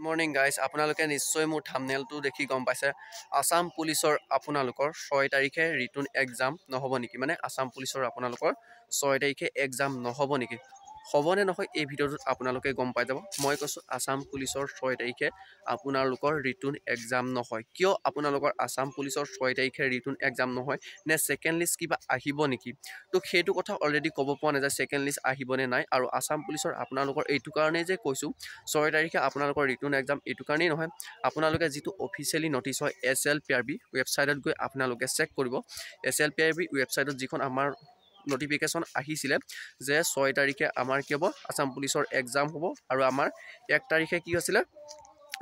morning guys আপোনালোকে নিশ্চয় মোৰ থাম্বনেইলটো দেখি গম পাইছে আসাম পুলিচৰ আপোনালোকৰ 6 তাৰিখে ৰিটাৰ্ণ এক্সাম নহব নেকি মানে আসাম পুলিচৰ আপোনালোকৰ 6 তাৰিখে এক্সাম নহব নেকি হবনে নহয় এই ভিডিঅ'টোত আপোনালোকে গম পাই যাব মই কৈছো আসাম পুলিচৰ 6 তাৰিখে আপোনালোকৰ ৰিটাৰ্ণ এক্সাম নহয় কিয় আপোনালোকৰ আসাম পুলিচৰ 6 তাৰিখে ৰিটাৰ্ণ এক্সাম নহয় নে সেকেন্ড লিষ্ট কিবা আহিব নেকি তো সেইটো কথা অলৰেডি ক'ব পৰা নাই যে সেকেন্ড লিষ্ট আহিবনে নাই আৰু আসাম পুলিচৰ আপোনালোকৰ এইটো কাৰণে যে কৈছো 6 তাৰিখে আপোনালোকৰ ৰিটাৰ্ণ এক্সাম এইটো কাৰণেই নহয় আপোনালোকে যেটো অফিচিয়ালি নটিচ হয় SLPRB ৱেবছাইটত গৈ আপোনালোকে চেক কৰিব SLPRB ৱেবছাইটত যিখন আমাৰ নোটিফিকেশন আহিছিলে যে 6 তাৰিখে আমাৰ কি হ'ব আসাম পুলিচৰ এক্সাম হ'ব আৰু আমাৰ 1 তাৰিখে কি হৈছিলে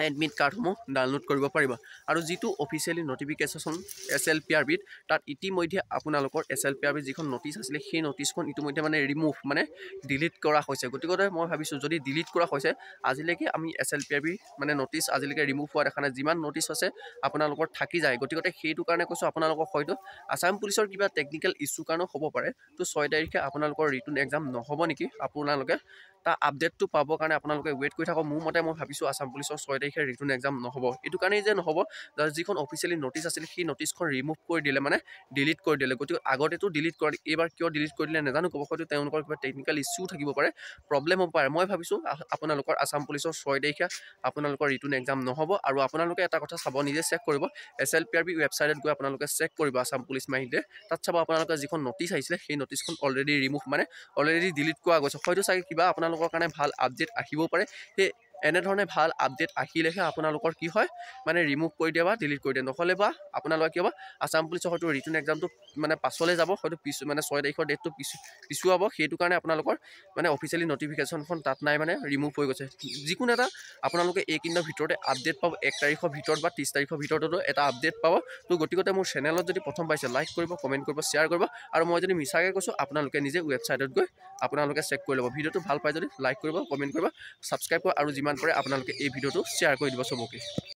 এডমিট কাৰ্ডসমূহ ডাউনলোড কৰিব পাৰিব আৰু যেটো অফিচিয়ালি নোটিফিকেশন SLPRB তাত ইতিমধ্যে আপোনালোকৰ SLPRB যিখন নটিচ আছিল সেই নটিচখন ইতিমধ্যে মানে ৰিমুভ মানে ডিলিট কৰা হৈছে গতিকে মই ভাবিছো যদি ডিলিট কৰা হৈছে আজিলৈকে আমি SLPRB মানে নটিচ আজিলৈকে ৰিমুভ হোৱা দেখা নাই যিমান নটিচ আছে আপোনালোকৰ থাকি যায় গতিকে সেইটো কাৰণে কৈছো আপোনালোকক হয়তো আসাম পুলিচৰ কিবা টেকনিক্যাল ইস্যু কাৰণে হ'ব পাৰে তো 6 তাৰিখে আপোনালোকৰ ৰিটাৰ্ণ এক্সাম নহব নেকি আপোনালোকে তা আপডেটটো পাব কাৰণে আপোনালোকে ওয়েট কৰি থাকক মোৰ মতে মই ভাবিছো আসাম পুলিচৰ 6 তাৰিখে ৰিটাৰ্ণ এক্সাম নহব এটো কাৰণে যে নহব যিখন অফিচিয়ালি নটিচ আছিল সেই নটিচখন ৰিমুভ কৰি দিলে মানে ডিলিট কৰি দিলে গতিকে আগতেটো ডিলিট কৰি এবাৰ কিয় ডিলিট কৰি দিলে নাজানো ক'ব হয়তো তেওঁলোকৰ কিবা টেকনিক্যাল ইস্যু থাকিব পাৰে প্ৰবলেম হ'ব পাৰে মই ভাবিছো আপোনালোকৰ আসাম পুলিচৰ 6 তাৰিখে আপোনালোকৰ ৰিটাৰ্ণ এক্সাম নহব আৰু আপোনালোকে এটা কথা চাব নিজে চেক কৰিব SLPRB ৱেবছাইটত গৈ আপোনালোকে চেক কৰিব আসাম পুলিচ মাহিতে তাত চাব আপোনালোকৰ যিখন নটিচ আহিছিলে সেই নটিচখন অলৰেডি ৰিমুভ মানে অলৰেডি ডিলিট কৰা গৈছে হয়তো চাগে কিবা আপোনালোকৰ কাৰণে ভাল আপডেট আহিব পাৰে সেই এনে ধৰণে ভাল আপডেট আহিলেহে আপোনালোকৰ কি হয় মানে ৰিমুভ কৰি দিয়া বা ডিলিট কৰি দিয়া নহলে বা আপোনালোকে কি হ'ব আসাম পুলিচৰ হয়তো ৰিটাৰ্ণ এক্সামটো মানে পাছলে যাব হয়তো মানে 6 তাৰিখৰ ডেটটো পিছুৱাব সেইটো কাৰণে আপোনালোকৰ মানে অফিচিয়ালি নোটিফিকেশনখন তাত নাই মানে ৰিমুভ হৈ গৈছে যিকোনো এটা আপোনালোকে এই কিনৰ ভিতৰতে আপডেট পাব 1 তাৰিখৰ ভিতৰত বা 30 তাৰিখৰ ভিতৰতো এটা আপডেট পাব তো গতিকে মোৰ চেনেলত যদি প্ৰথম পাইছে লাইক কৰিব কমেন্ট কৰিব শেয়াৰ কৰিব আৰু মই যদি মিছাকে কৈছো আপোনালোকে নিজে ৱেবছাইটত গৈ আপোনালোকে চেক কৰি ল'ব ভিডিঅ'টো ভাল পাই যদি লাইক কৰিব কমেন্ট কৰিব সাবস্ক্ৰাইব কৰিব আৰু যিমান পাৰে আপোনালোকে এই ভিডিঅ'টো শেয়াৰ কৰি দিব সবকে